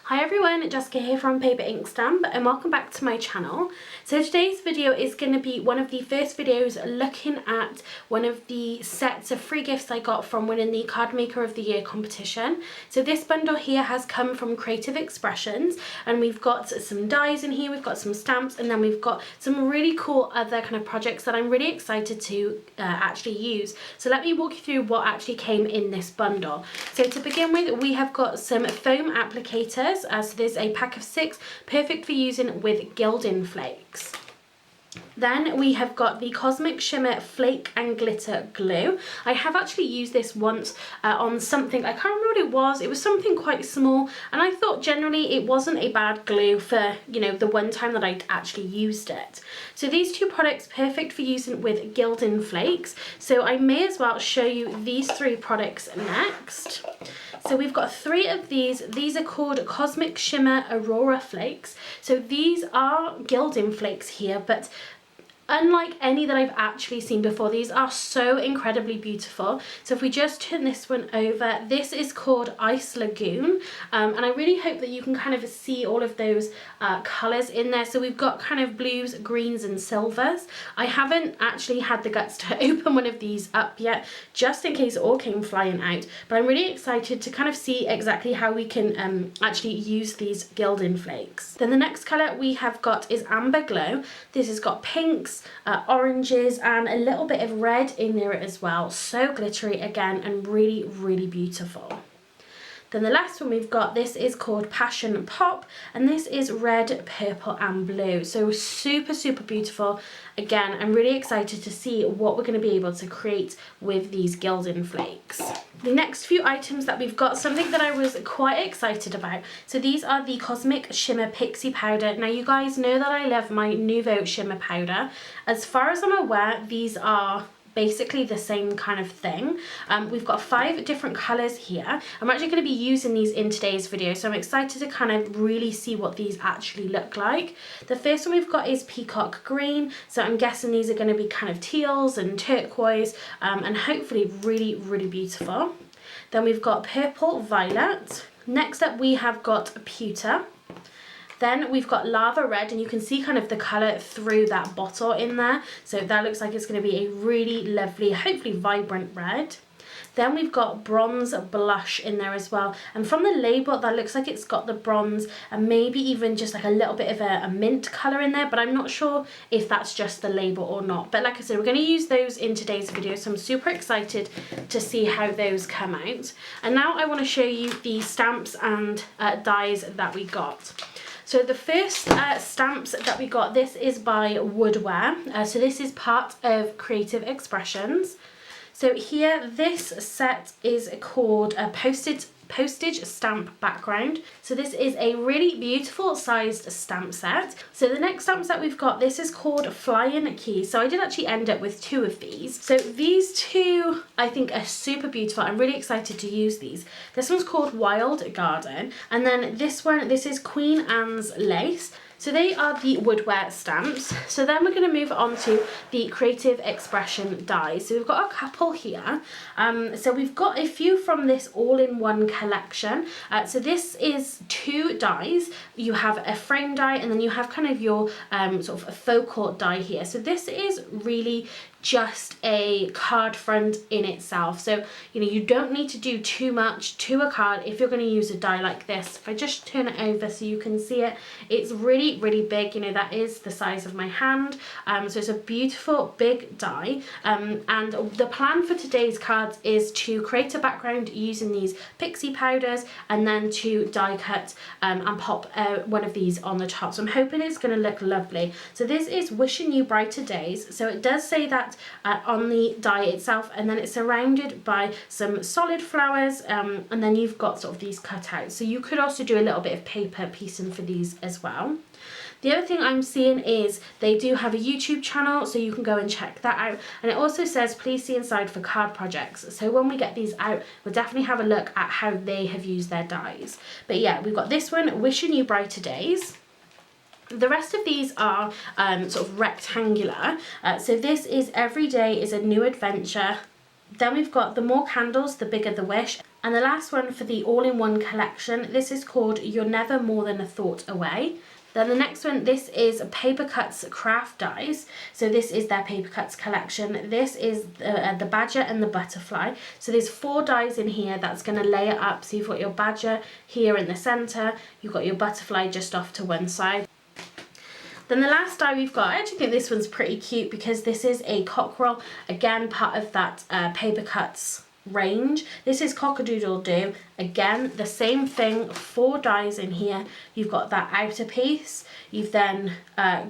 Hi everyone, Jessica here from Paper Ink Stamp and welcome back to my channel. So today's video is going to be one of the first videos looking at one of the sets of free gifts I got from winning the Card Maker of the Year competition. So this bundle here has come from Creative Expressions and we've got some dies in here, we've got some stamps, and then we've got some really cool other kind of projects that I'm really excited to actually use. So let me walk you through what actually came in this bundle. So to begin with, we have got some foam applicators. So there's a pack of 6, perfect for using with gilding flakes. Then we have got the Cosmic Shimmer Flake and Glitter Glue. I have actually used this once on something, I can't remember what it was something quite small, and I thought generally it wasn't a bad glue for, you know, the one time that I'd actually used it. So these two products, perfect for using with gilding flakes. So I may as well show you these 3 products next. So we've got 3 of these. These are called Cosmic Shimmer Aurora Flakes. So these are gilding flakes here, but unlike any that I've actually seen before, these are so incredibly beautiful. So if we just turn this one over, this is called Ice Lagoon, and I really hope that you can kind of see all of those colours in there. So we've got kind of blues, greens and silvers. I haven't actually had the guts to open one of these up yet, just in case it all came flying out, but I'm really excited to kind of see exactly how we can actually use these gilding flakes. Then the next colour we have got is Amber Glow. This has got pinks, oranges and a little bit of red in there as well. So glittery again and really, really beautiful. Then the last one we've got, this is called Passion Pop, and this is red, purple and blue. So super, super beautiful. Again, I'm really excited to see what we're going to be able to create with these gilding flakes. The next few items that we've got, something that I was quite excited about. So these are the Cosmic Shimmer Pixie Powder. Now you guys know that I love my Nouveau Shimmer Powder. As far as I'm aware, these are basically the same kind of thing. We've got 5 different colours here. I'm actually going to be using these in today's video, so I'm excited to kind of really see what these actually look like. The first one we've got is Peacock Green, so I'm guessing these are going to be kind of teals and turquoise, and hopefully really, really beautiful. Then we've got Purple Violet. Next up we have got Pewter. Then we've got Lava Red, and you can see kind of the colour through that bottle in there. So that looks like it's going to be a really lovely, hopefully vibrant red. Then we've got Bronze Blush in there as well. And from the label, that looks like it's got the bronze and maybe even just like a little bit of a mint colour in there. But I'm not sure if that's just the label or not. But like I said, we're going to use those in today's video. So I'm super excited to see how those come out. And now I want to show you the stamps and dies that we got. So the first stamps that we got, this is by Woodware. So this is part of Creative Expressions. So here, this set is called a postage stamp background. So this is a really beautiful sized stamp set. So the next stamp set we've got, this is called Flying Keys. So I did actually end up with 2 of these. So these 2 I think are super beautiful. I'm really excited to use these. This one's called Wild Garden, and then this one, this is Queen Anne's Lace. So they are the Woodware stamps. So then we're going to move on to the Creative Expression dies. So we've got a couple here. So we've got a few from this all-in-one collection. So this is 2 dies. You have a frame die and then you have kind of your sort of a focal die here. So this is really just a card front in itself. So, you know, you don't need to do too much to a card if you're going to use a die like this. If I just turn it over so you can see it, it's really, really big. You know, that is the size of my hand. So it's a beautiful big die. And the plan for today's cards is to create a background using these pixie powders and then to die cut and pop one of these on the top. So I'm hoping it's going to look lovely. So this is Wishing You Brighter Days. So it does say that on the die itself, and then it's surrounded by some solid flowers, and then you've got sort of these cutouts. So you could also do a little bit of paper piecing for these as well. The other thing I'm seeing is they do have a YouTube channel, so you can go and check that out. And it also says, please see inside for card projects. So when we get these out, we'll definitely have a look at how they have used their dies. But yeah, we've got this one, Wishing You Brighter Days. The rest of these are sort of rectangular. So this is Every Day is a New Adventure Then we've got the more candles, the bigger the wish. And the last one for the all-in-one collection, this is called You're Never More Than a Thought Away. Then the next one, this is Paper Cuts Craft Dies. So this is their Paper Cuts collection. This is the badger and the butterfly. So there's 4 dies in here that's going to layer up. So you've got your badger here in the center. You've got your butterfly just off to one side. Then the last die we've got, I actually think this one's pretty cute because this is a cockerel. Again, part of that Paper Cuts range. This is Cock-a-doodle-doo. Again, the same thing, 4 dies in here. You've got that outer piece. You've then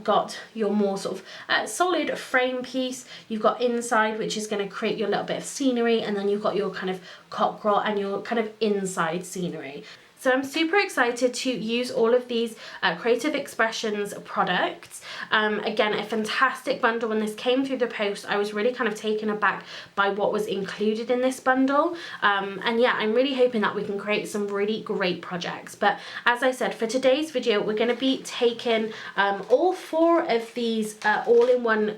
got your more sort of solid frame piece. You've got inside, which is going to create your little bit of scenery, and then you've got your kind of cockerel and your kind of inside scenery. So I'm super excited to use all of these Creative Expressions products. Again, a fantastic bundle. When this came through the post, I was really kind of taken aback by what was included in this bundle. And yeah, I'm really hoping that we can create some really great projects. But as I said, for today's video, we're going to be taking all 4 of these all-in-one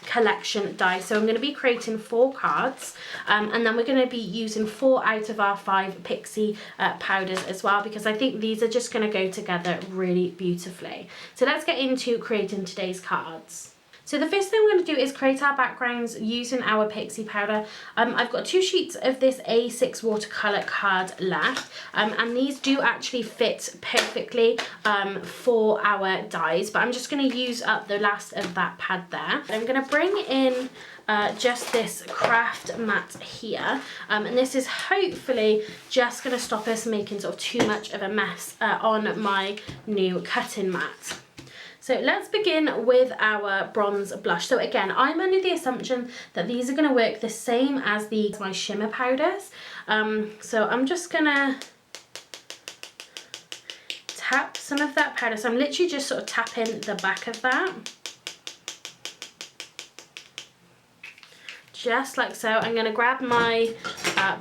collection dies. So I'm going to be creating 4 cards, and then we're going to be using 4 out of our 5 pixie powders as well, because I think these are just going to go together really beautifully. So let's get into creating today's cards. So the first thing we're going to do is create our backgrounds using our pixie powder. I've got 2 sheets of this A6 watercolor card left, and these do actually fit perfectly for our dies, but I'm just going to use up the last of that pad there. I'm going to bring in just this craft mat here, and this is hopefully just going to stop us making sort of too much of a mess on my new cutting mat. So let's begin with our bronze blush. So again, I'm under the assumption that these are going to work the same as my shimmer powders. So I'm just going to tap some of that powder. So I'm literally just sort of tapping the back of that. Just like so. I'm going to grab my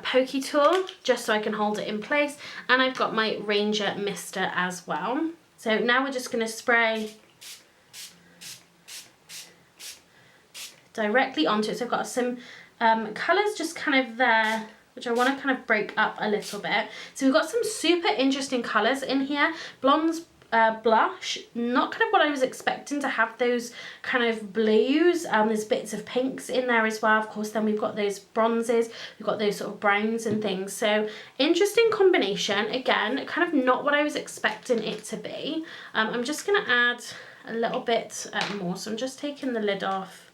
pokey tool just so I can hold it in place. And I've got my Ranger Mister as well. So now we're just going to spray directly onto it. So I've got some colours just kind of there, which I want to kind of break up a little bit. So we've got some super interesting colours in here. Blonde's blush, not kind of what I was expecting to have those kind of blues. There's bits of pinks in there as well. Of course, then we've got those bronzes, we've got those sort of browns and things. So interesting combination. Again, kind of not what I was expecting it to be. I'm just going to add a little bit more. So I'm just taking the lid off.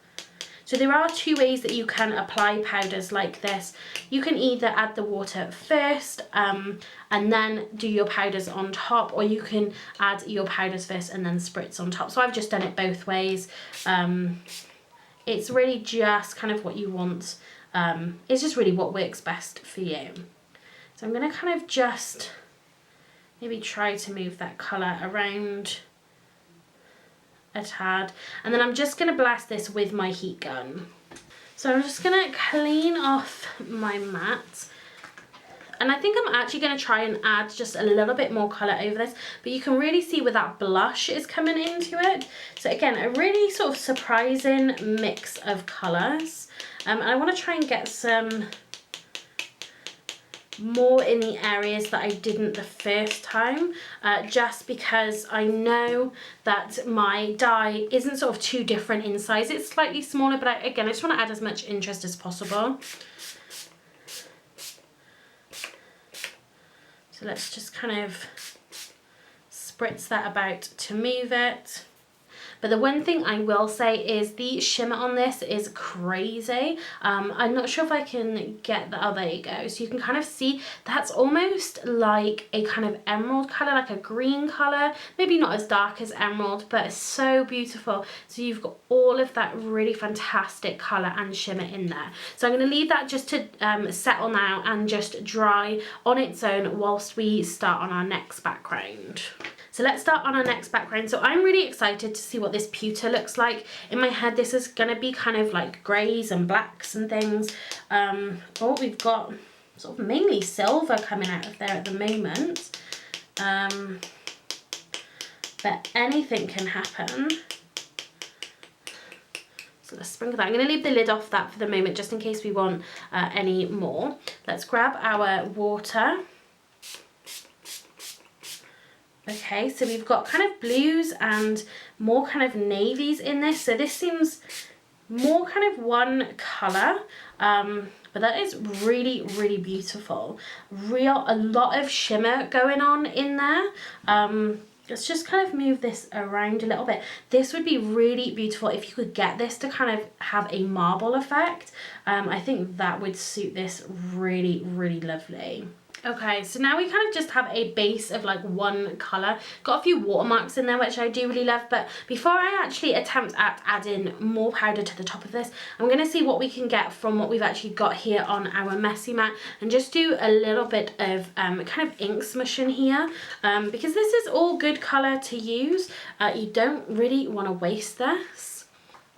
So there are 2 ways that you can apply powders like this. You can either add the water first and then do your powders on top, or you can add your powders first and then spritz on top. So I've just done it both ways. It's really just kind of what you want. It's just really what works best for you. So I'm going to kind of just maybe try to move that colour around a tad, and then I'm just going to blast this with my heat gun. So I'm just going to clean off my mat, and I think I'm actually going to try and add just a little bit more colour over this, but you can really see where that blush is coming into it. So again, a really sort of surprising mix of colours, and I want to try and get some more in the areas that I didn't the first time, just because I know that my die isn't sort of too different in size. It's slightly smaller, but again, I just want to add as much interest as possible. So let's just kind of spritz that about to move it. But the one thing I will say is the shimmer on this is crazy. I'm not sure if I can get that. Oh, there you go. So you can kind of see that's almost like a kind of emerald colour, like a green colour. Maybe not as dark as emerald, but it's so beautiful. So you've got all of that really fantastic colour and shimmer in there. So I'm going to leave that just to settle now and just dry on its own whilst we start on our next background. So let's start on our next background. So I'm really excited to see what this pewter looks like. In my head, this is going to be kind of like greys and blacks and things. Oh, we've got sort of mainly silver coming out of there at the moment. But anything can happen. So let's sprinkle that. I'm going to leave the lid off that for the moment just in case we want any more. Let's grab our water. Okay, so we've got kind of blues and more kind of navies in this. So this seems more kind of one colour, but that is really, really beautiful. A lot of shimmer going on in there. Let's just kind of move this around a little bit. This would be really beautiful if you could get this to kind of have a marble effect. I think that would suit this really, really lovely. Okay, so now we kind of just have a base of like one colour. Got a few watermarks in there, which I do really love, but before I actually attempt at adding more powder to the top of this, I'm going to see what we can get from what we've actually got here on our messy mat and just do a little bit of kind of ink smushing here, because this is all good colour to use. You don't really want to waste this.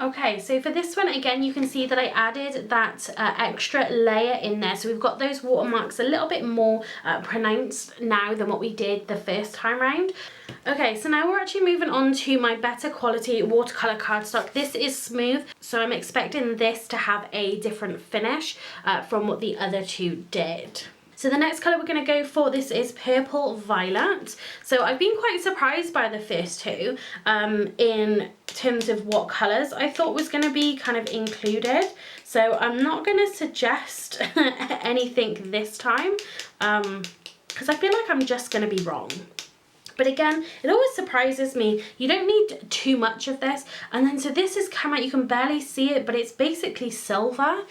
Okay, so for this one, again, you can see that I added that extra layer in there. So we've got those watermarks a little bit more pronounced now than what we did the first time round. Okay, so now we're actually moving on to my better quality watercolor cardstock. This is smooth, so I'm expecting this to have a different finish from what the other two did. So the next colour we're going to go for, this is Purple Violet. So I've been quite surprised by the first two in terms of what colours I thought was going to be kind of included. So I'm not going to suggest anything this time because I feel like I'm just going to be wrong. But again, it always surprises me. You don't need too much of this. And then so this has come out, you can barely see it, but it's basically silver.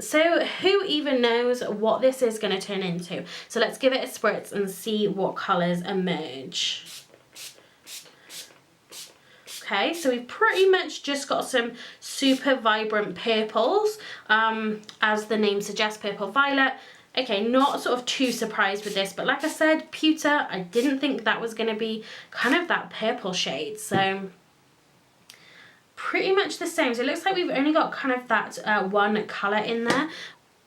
So who even knows what this is going to turn into? So let's give it a spritz and see what colours emerge. Okay, so we've pretty much just got some super vibrant purples, as the name suggests, Purple Violet. Okay, not sort of too surprised with this, but like I said, pewter, I didn't think that was going to be kind of that purple shade, so pretty much the same. So it looks like we've only got kind of that one colour in there.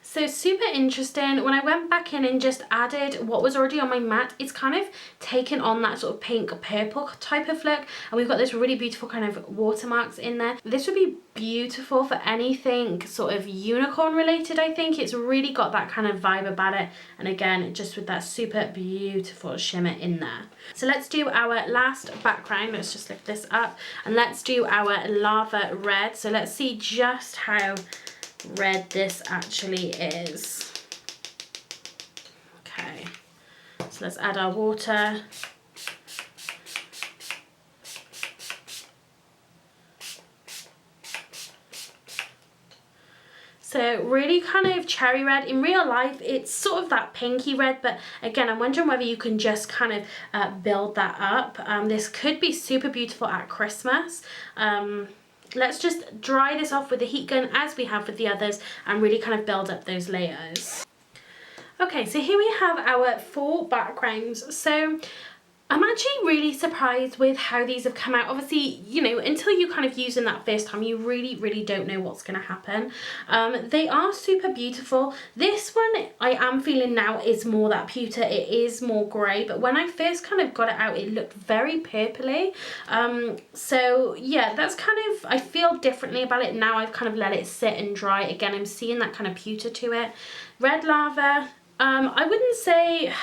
So super interesting. When I went back in and just added what was already on my mat, it's kind of taken on that sort of pink purple type of look, and we've got this really beautiful kind of watermarks in there. This would be beautiful for anything sort of unicorn related. I think it's really got that kind of vibe about it, and again, just with that super beautiful shimmer in there. So let's do our last background. Let's just lift this up and let's do our lava red. So let's see just how red this actually is. Okay, so let's add our water. So really kind of cherry red. In real life, it's sort of that pinky red, but again, I'm wondering whether you can just kind of build that up. This could be super beautiful at Christmas. Let's just dry this off with a heat gun as we have with the others and really kind of build up those layers. Okay, so here we have our 4 backgrounds. So I'm actually really surprised with how these have come out. Obviously, you know, until you kind of use them that first time, you really don't know what's going to happen. They are super beautiful. This one I am feeling now is more that pewter. It is more grey, but when I first kind of got it out, it looked very purpley. So yeah, that's kind of, I feel differently about it now. I've kind of let it sit and dry. Again, I'm seeing that kind of pewter to it. Red Lava, I wouldn't say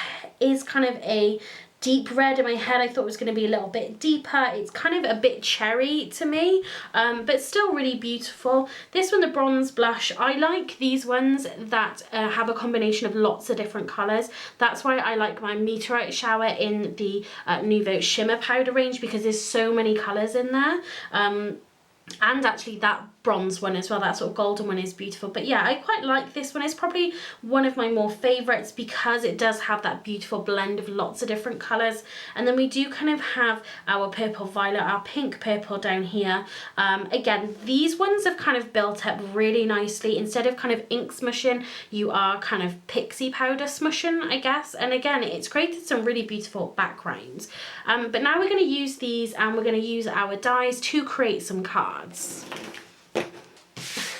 is kind of a deep red. In my head I thought it was going to be a little bit deeper. It's kind of a bit cherry to me, but still really beautiful. This one, the bronze blush, I like these ones that have a combination of lots of different colours. That's why I like my meteorite shower in the Nouveau Shimmer Powder range, because there's so many colours in there. And actually that bronze one as well, that sort of golden one, is beautiful. But yeah, I quite like this one. It's probably one of my more favourites because it does have that beautiful blend of lots of different colours. And then we do kind of have our purple violet, our pink purple down here. Again, these ones have kind of built up really nicely. Instead of kind of ink smushing, you are kind of pixie powder smushing, I guess. And again, it's created some really beautiful backgrounds. But now we're going to use these and we're going to use our dies to create some cards.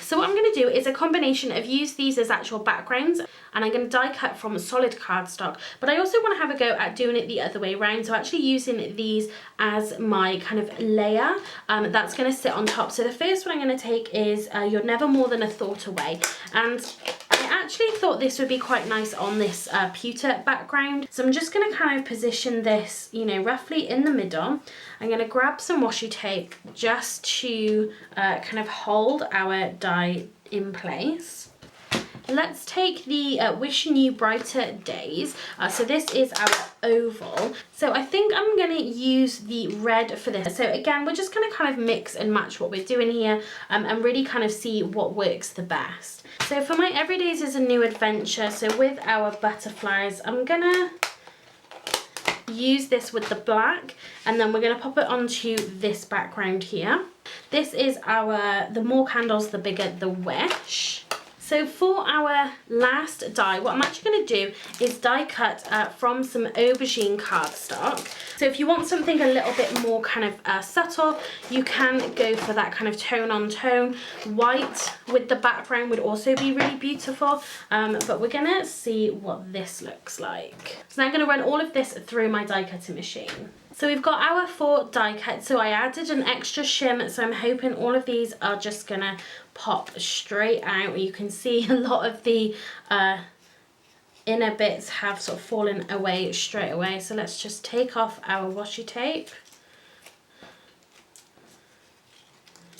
So what I'm going to do is a combination of use these as actual backgrounds, and I'm going to die cut from solid cardstock, but I also want to have a go at doing it the other way around, so actually using these as my kind of layer that's going to sit on top. So the first one I'm going to take is You're Never More Than a Thought Away, and I actually thought this would be quite nice on this pewter background. So I'm just going to kind of position this, you know, roughly in the middle. I'm going to grab some washi tape just to kind of hold our die in place. Let's take the Wishing You Brighter Days. So this is our oval. So I think I'm going to use the red for this. So again, we're just going to kind of mix and match what we're doing here and really kind of see what works the best. So for my Everydays is a New Adventure, so with our butterflies, I'm going to use this with the black, and then we're going to pop it onto this background here. This is our The More Candles, the Bigger the Wish. So for our last die, what I'm actually going to do is die cut from some aubergine cardstock. So if you want something a little bit more kind of subtle, you can go for that kind of tone on tone. White with the background would also be really beautiful, but we're going to see what this looks like. So now I'm going to run all of this through my die cutting machine. So we've got our 4 die cuts, so I added an extra shim, so I'm hoping all of these are just gonna pop straight out. You can see a lot of the inner bits have sort of fallen away straight away. So let's just take off our washi tape.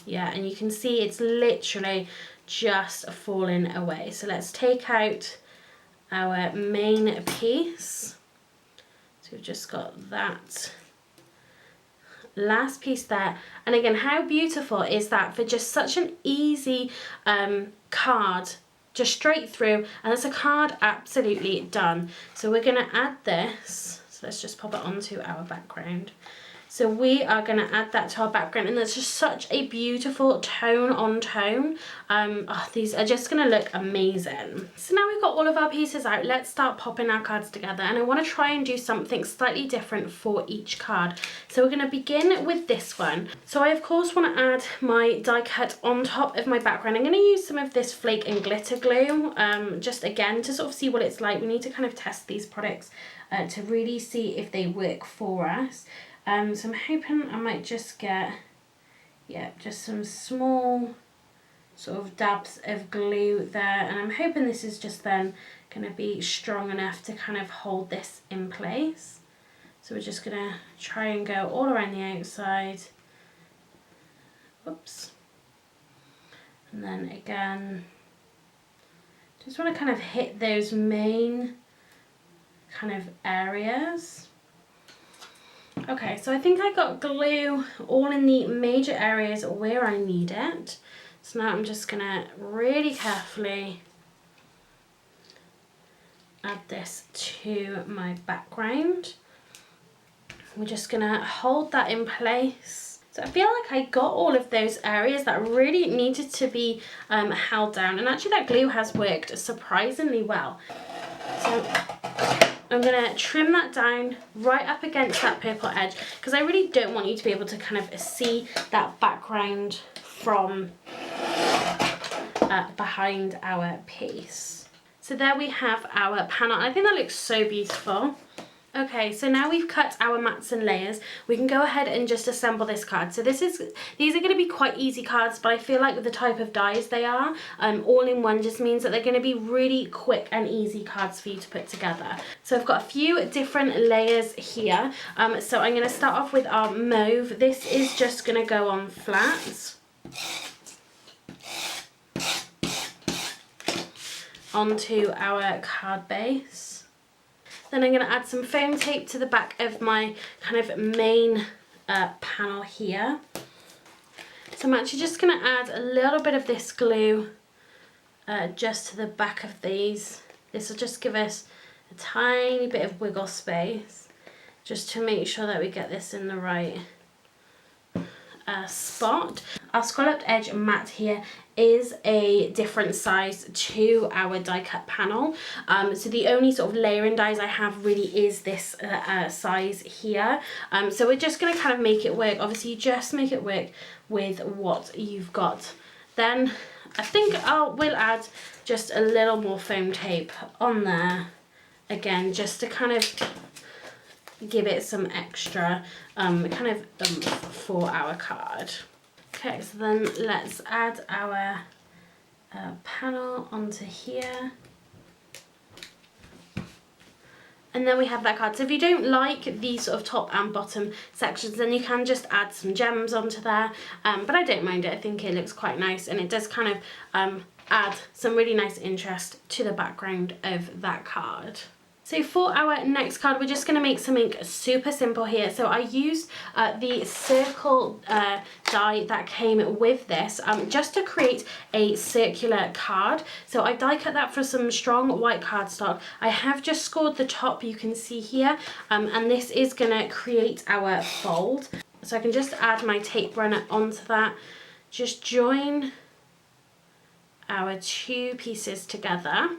Yeah, and you can see it's literally just falling away. So let's take out our main piece. So we've just got that last piece there, and again, how beautiful is that for just such an easy card, just straight through, and that's a card absolutely done. So we're going to add this, so let's just pop it onto our background. So we are going to add that to our background, and there's just such a beautiful tone on tone. These are just going to look amazing. So now we've got all of our pieces out, let's start popping our cards together, and I want to try and do something slightly different for each card. So we're going to begin with this one. So I of course want to add my die cut on top of my background. I'm going to use some of this Flake and glitter glue, just again to sort of see what it's like. We need to kind of test these products to really see if they work for us. So I'm hoping I might just get, yeah, just some small sort of dabs of glue there, and I'm hoping this is just then going to be strong enough to kind of hold this in place. So we're just going to try and go all around the outside. Oops. And then again, just want to kind of hit those main kind of areas. Okay, so I think I got glue all in the major areas where I need it. So now I'm just gonna really carefully add this to my background. We're just gonna hold that in place. So I feel like I got all of those areas that really needed to be held down, and actually that glue has worked surprisingly well. So I'm going to trim that down right up against that purple edge, because I really don't want you to be able to kind of see that background from behind our piece. So there we have our panel. I think that looks so beautiful. Okay, so now we've cut our mats and layers, we can go ahead and just assemble this card. So these are going to be quite easy cards, but I feel like with the type of dies they are, all in one just means that they're going to be really quick and easy cards for you to put together. So I've got a few different layers here. So I'm going to start off with our mauve. This is just going to go on flat. Onto our card base. Then I'm going to add some foam tape to the back of my kind of main panel here. So I'm actually just going to add a little bit of this glue just to the back of these. This will just give us a tiny bit of wiggle space, just to make sure that we get this in the right spot. Our scalloped edge mat here is a different size to our die cut panel, so the only sort of layering dies I have really is this size here, so we're just going to kind of make it work. Obviously you just make it work with what you've got. Then I think we'll add just a little more foam tape on there again, just to kind of give it some extra for our card. Okay, so then let's add our panel onto here. And then we have that card. So if you don't like these sort of top and bottom sections, then you can just add some gems onto there. But I don't mind it. I think it looks quite nice, and it does kind of add some really nice interest to the background of that card. So for our next card, we're just going to make something super simple here. So I used the circle die that came with this just to create a circular card. So I die cut that for some strong white cardstock. I have just scored the top, you can see here, and this is going to create our fold. So I can just add my tape runner onto that, just join our two pieces together.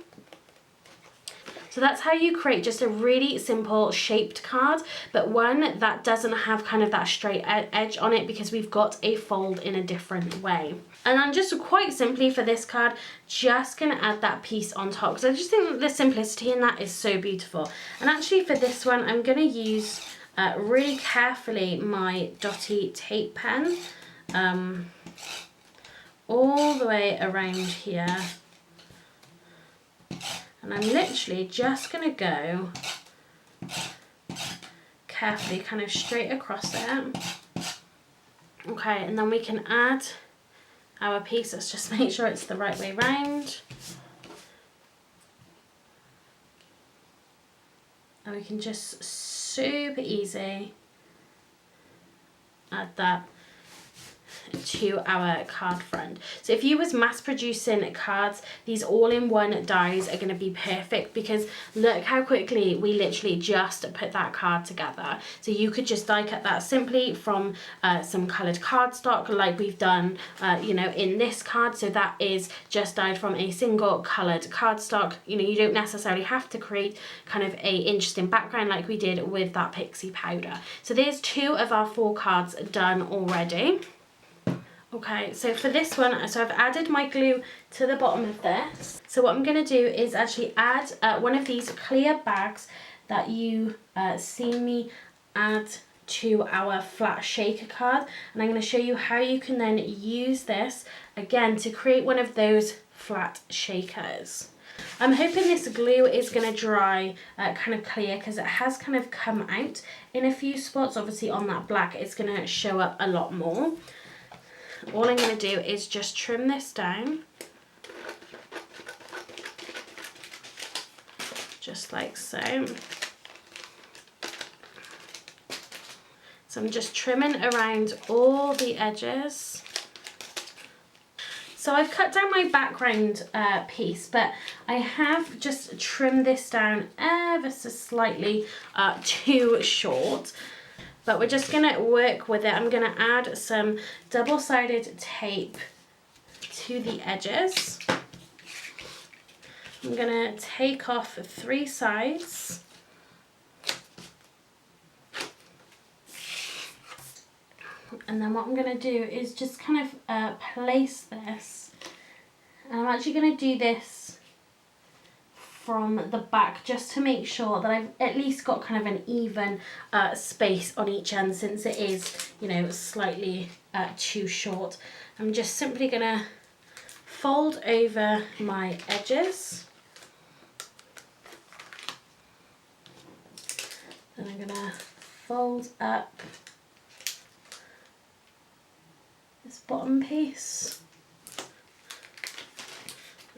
So that's how you create just a really simple shaped card, but one that doesn't have kind of that straight edge on it, because we've got a fold in a different way. And I'm just quite simply for this card, just gonna add that piece on top, because I just think that the simplicity in that is so beautiful. And actually for this one, I'm gonna use really carefully my dotty tape pen all the way around here. And I'm literally just going to go carefully kind of straight across it. Okay, and then we can add our piece. Let's just make sure it's the right way round. And we can just super easy add that to our card front. So if you was mass producing cards, these all-in-one dies are going to be perfect, because look how quickly we literally just put that card together. So you could just die cut that simply from some coloured cardstock like we've done you know, in this card. So that is just dyed from a single coloured cardstock. You know, you don't necessarily have to create kind of a interesting background like we did with that pixie powder. So there's 2 of our 4 cards done already. Okay, so for this one, so I've added my glue to the bottom of this. So what I'm going to do is actually add one of these clear bags that you see me add to our flat shaker card. And I'm going to show you how you can then use this, again, to create one of those flat shakers. I'm hoping this glue is going to dry kind of clear, because it has kind of come out in a few spots. Obviously on that black, it's going to show up a lot more. All I'm going to do is just trim this down, just like so. So I'm just trimming around all the edges. So I've cut down my background piece, but I have just trimmed this down ever so slightly too short. But we're just going to work with it. I'm going to add some double-sided tape to the edges. I'm going to take off 3 sides. And then what I'm going to do is just kind of place this. And I'm actually going to do this from the back, just to make sure that I've at least got kind of an even space on each end, since it is, you know, slightly too short. I'm just simply gonna fold over my edges. Then I'm gonna fold up this bottom piece.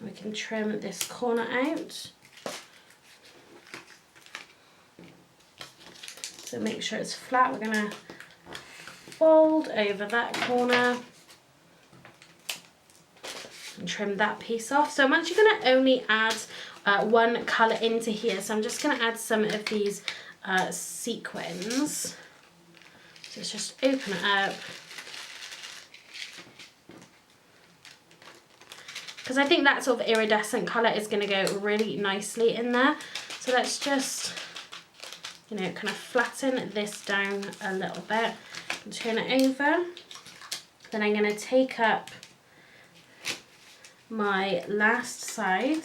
We can trim this corner out. So make sure it's flat. We're going to fold over that corner and trim that piece off. So I'm actually going to only add one colour into here. So I'm just going to add some of these sequins. So let's just open it up. Because I think that sort of iridescent colour is going to go really nicely in there. So let's just, you know, kind of flatten this down a little bit and turn it over. Then I'm going to take up my last side.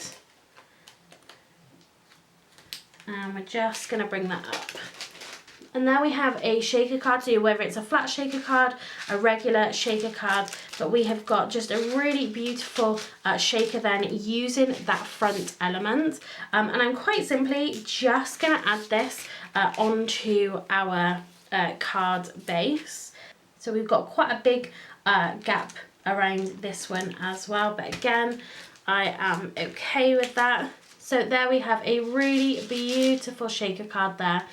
And we're just going to bring that up. And there we have a shaker card, so whether it's a flat shaker card, a regular shaker card, but we have got just a really beautiful shaker then using that front element. And I'm quite simply just going to add this onto our card base. So we've got quite a big gap around this one as well, but again, I am okay with that. So there we have a really beautiful shaker card there.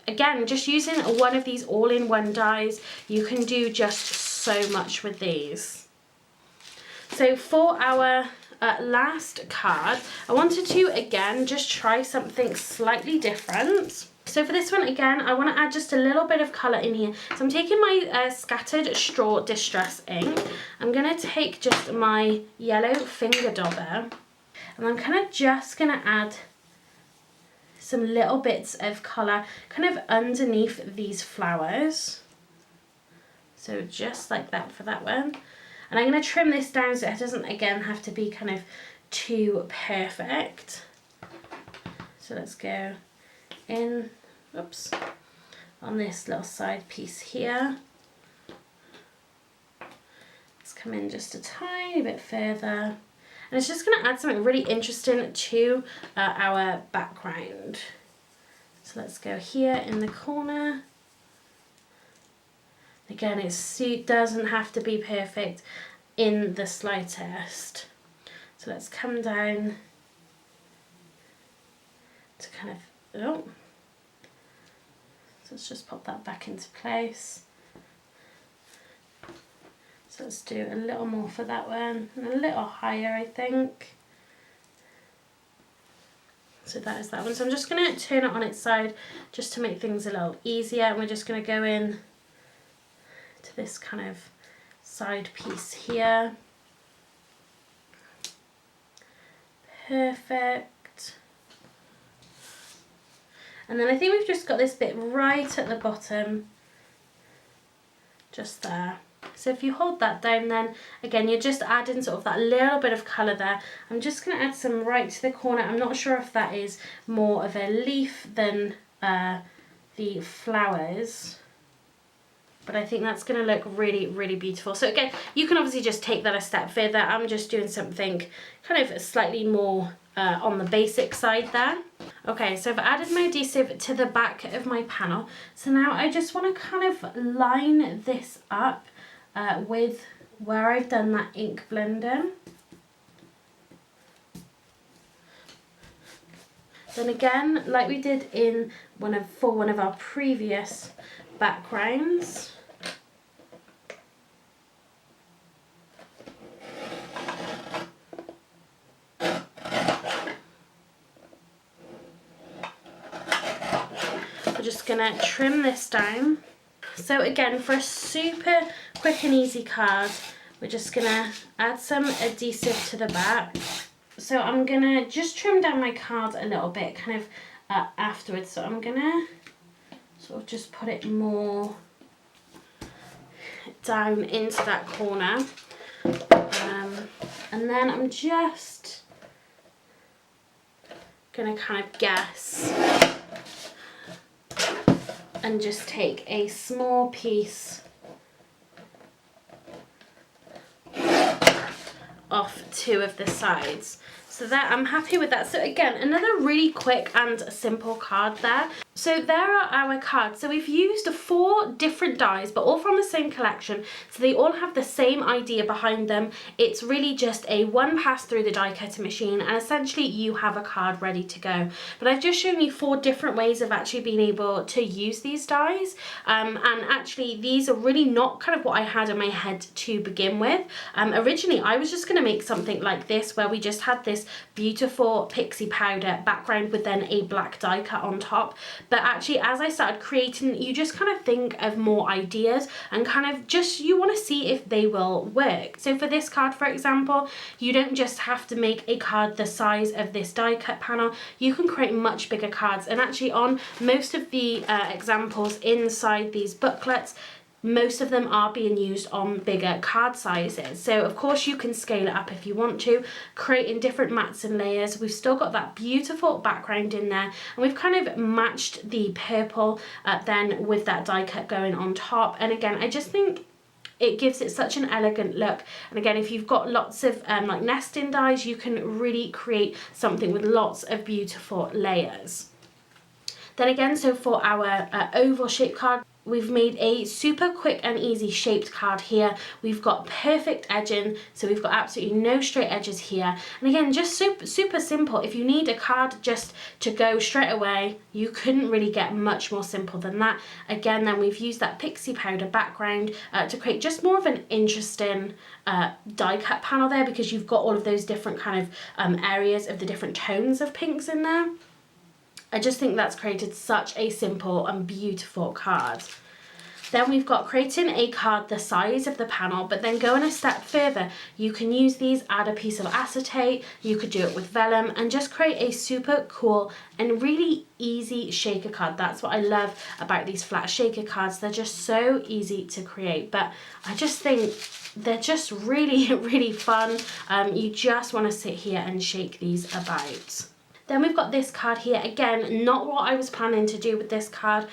Again, just using one of these all-in-one dies, you can do just so much with these. So for our last card, I wanted to, again, just try something slightly different. So for this one, again, I want to add just a little bit of colour in here. So I'm taking my Scattered Straw Distress ink. I'm going to take just my yellow finger dauber, and I'm kind of just going to add some little bits of colour kind of underneath these flowers. So just like that for that one. And I'm going to trim this down so it doesn't, again, have to be kind of too perfect. So let's go in, oops, on this little side piece here. Let's come in just a tiny bit further. And it's just going to add something really interesting to our background. So let's go here in the corner. Again, it doesn't have to be perfect in the slightest. So let's come down to kind of, oh. So let's just pop that back into place. So let's do a little more for that one, and a little higher, I think. So that is that one. So I'm just going to turn it on its side just to make things a little easier, and we're just going to go in to this kind of side piece here. Perfect. And then I think we've just got this bit right at the bottom, just there. So if you hold that down, then again, you're just adding sort of that little bit of colour there. I'm just going to add some right to the corner. I'm not sure if that is more of a leaf than the flowers, but I think that's going to look really, really beautiful. So again, you can obviously just take that a step further. I'm just doing something kind of slightly more on the basic side there. Okay, so I've added my adhesive to the back of my panel. So now I just want to kind of line this up with where I've done that ink blending. Then again, like we did in for one of our previous backgrounds, we're just gonna trim this down. So again, for a super quick and easy card, we're just gonna add some adhesive to the back. So I'm gonna just trim down my card a little bit kind of afterwards. So I'm gonna sort of just put it more down into that corner. And then I'm just gonna kind of guess and just take a small piece off two of the sides. So that, I'm happy with that. So again, another really quick and simple card there. So there are our cards. So we've used 4 different dies, but all from the same collection. So they all have the same idea behind them. It's really just a one pass through the die cutting machine, and essentially you have a card ready to go. But I've just shown you 4 different ways of actually being able to use these dies. And actually these are really not kind of what I had in my head to begin with. Originally I was just going to make something like this, where we just had this beautiful pixie powder background with then a black die cut on top. But actually, as I started creating, you just kind of think of more ideas and kind of just, you want to see if they will work. So for this card, for example, you don't just have to make a card the size of this die cut panel. You can create much bigger cards. And actually on most of the examples inside these booklets, most of them are being used on bigger card sizes. So of course you can scale it up if you want to, creating different mats and layers. We've still got that beautiful background in there, and we've kind of matched the purple then with that die cut going on top. And again, I just think it gives it such an elegant look. And again, if you've got lots of like nesting dies, you can really create something with lots of beautiful layers. Then again, so for our oval shaped card, we've made a super quick and easy shaped card here. We've got perfect edging, so we've got absolutely no straight edges here. And again, just super simple. If you need a card just to go straight away, you couldn't really get much more simple than that. Again, then we've used that pixie powder background to create just more of an interesting die cut panel there, because you've got all of those different kind of areas of the different tones of pinks in there. I just think that's created such a simple and beautiful card. Then we've got creating a card the size of the panel, but then going a step further, you can use these, add a piece of acetate, you could do it with vellum, and just create a super cool and really easy shaker card. That's what I love about these flat shaker cards. They're just so easy to create, but I just think they're just really, really fun. You just want to sit here and shake these about. Then we've got this card here. Again, not what I was planning to do with this card.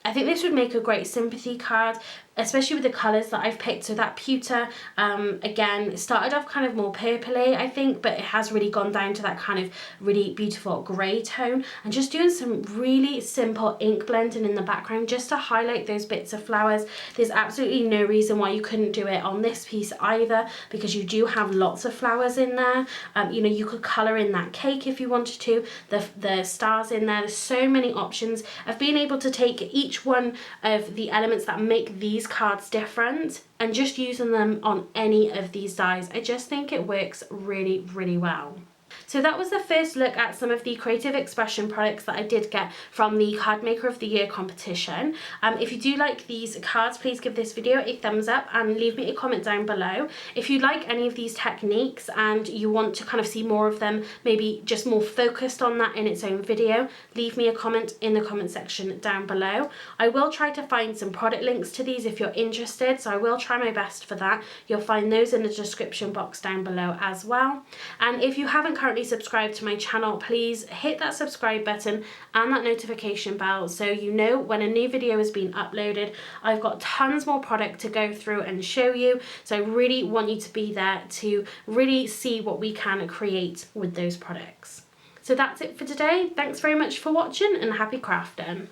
I think this would make a great sympathy card, especially with the colours that I've picked. So that pewter, again, it started off kind of more purpley, I think, but it has really gone down to that kind of really beautiful grey tone. And just doing some really simple ink blending in the background just to highlight those bits of flowers. There's absolutely no reason why you couldn't do it on this piece either, because you do have lots of flowers in there. You know, you could colour in that cake if you wanted to, the stars in there. There's so many options of being able to take each one of the elements that make these cards different and just using them on any of these dies. I just think it works really, really well. So that was the first look at some of the creative expression products that I did get from the Card Maker of the Year competition. If you do like these cards, please give this video a thumbs up and leave me a comment down below. If you like any of these techniques and you want to kind of see more of them, maybe just more focused on that in its own video, leave me a comment in the comment section down below. I will try to find some product links to these if you're interested, so I will try my best for that. You'll find those in the description box down below as well. And if you haven't currently subscribed to my channel, please hit that subscribe button and that notification bell so you know when a new video has been uploaded. I've got tons more product to go through and show you, so I really want you to be there to really see what we can create with those products. So that's it for today. Thanks very much for watching and happy crafting.